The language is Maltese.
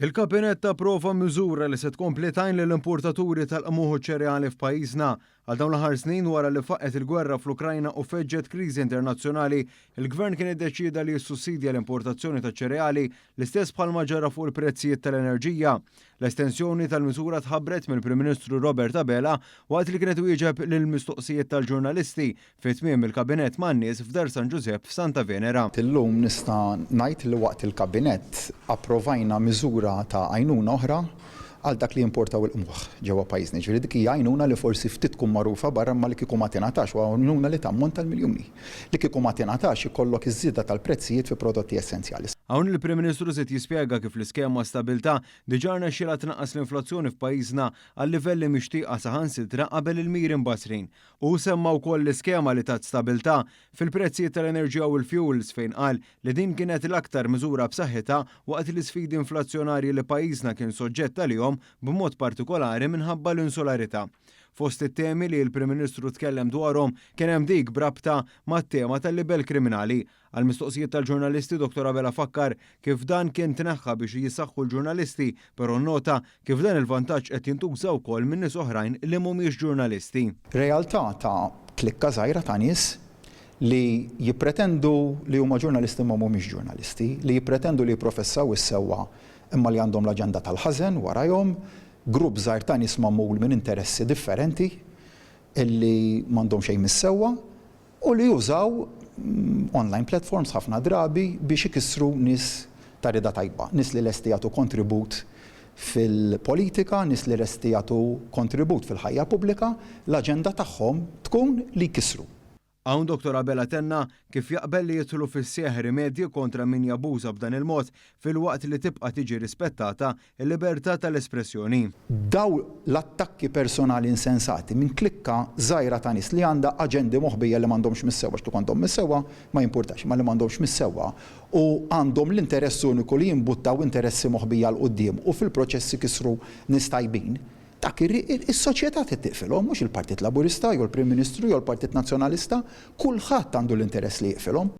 Il-Kabinet approva miżura li se tkompli tgħin lill-importaturi tal-qammuħ u ċereali f'pajjiżna. Għal dawn l-aħħar snin wara li faqet il-gwerra fl-Ukrajna u feġġet kriżi internazzjonali, il-Gvern kien iddeċida li jissussidja l-importazzjoni ta' ċereali l-istess bħalma ġara fuq il-prezzijiet tal-enerġija. L-estensjoni tal-miżura tħabbret mill-Prim Ministru Robert Abela waqt li kienet wieġeb lill-mistoqsijiet tal-ġurnalisti fit-tmiem il-Kabinet man-nies f'Dar San Giuseppe f'Santa Venera. Illum nista' ngħid li waqt il-Kabinet approvajna miżura ta' għajnuna oħra għal dak li importaw il-qmuħ ġewwa pajjiżna. Ġifieri dik hija għajnuna li forsi ftit tkun magħrufa barra ma li kieku ma tingħatax u għajnuna li tammont tal-miljuni. Li kieku ma tingħatax ikollok iż-żieda tal-prezzijiet fi prodotti essenzjali. Hawn il-Prim Ministru se jispjega kif l-iskema stabilità diġà rnexxielha tnaqqas l-inflazzjoni f'pajjiżna għal livelli mixtieqa saħansitra qabel il-miri mbassrin. U semma wkoll l-iskema li tat stabilità fil-prezzijiet tal-enerġija u l-fuels fejn qal li din kienet l-aktar miżura b'saħħitha waqt l-isfidi inflazzjonarji li pajjiżna kien soġġett għalihom b'mod partikolari minħabba l-insularità. Fost it-temi li l-Prim Ministru tkellem dwarhom kien hemm dik brabta mat-tema tal-libel kriminali. Għal mistoqsijiet tal-ġurnalisti Dr. Abela fakkar kif dan kien tneħħa biex jisaħħu l-ġurnalisti, però nota kif dan il-vantaġġ qed jintuża wkoll minn nies oħrajn li mhumiex ġurnalisti. Realtà ta' klikka żgħira ta' nies li jippretendu li huma ġurnalisti ma mhumiex ġurnalisti, li jippretendu li jipprofessaw is-sewwa imma li għandhom l-aġenda tal-ħażen warajhom, grupp żgħar ta' nies magħmul minn interessi differenti illi m'għandhom xejn mis-sewwa u li jużaw online platforms ħafna drabi biex ikissru nies ta' rida tajba, nies li lesti jagħtu kontribut fil-politika, nies li lesti jagħtu kontribut fil-ħajja pubblika, l-aġenda tagħhom tkun li jkissru. Hawn Dr. Abela tenna kif jaqbel li jidħlu fis-seħħ rimedji kontra min jabuża b'dan il-mod filwaqt li tibqa' tiġi rispettata l-libertà tal-espressjoni. Daw l-attakki personali insensati minn klikka żgħira ta' nies li għandha aġendi moħbija li m'għandhomx mis-sewwa x'tu għandhom mis-sewwa ma jimpurtax ma li m'għandhomx mis-sewwa u għandhom l-interess uniku li jimbuttaw interessi moħbija l qudiem u fil-proċessi kisru nies tajbin. Dak is-soċjetà tittiqfilhom mhux il-Partit Laburista jew il-Prim Ministru jew il-Partit Nazzjonalista, kulħadd għandu l-interess li jiqfilhom.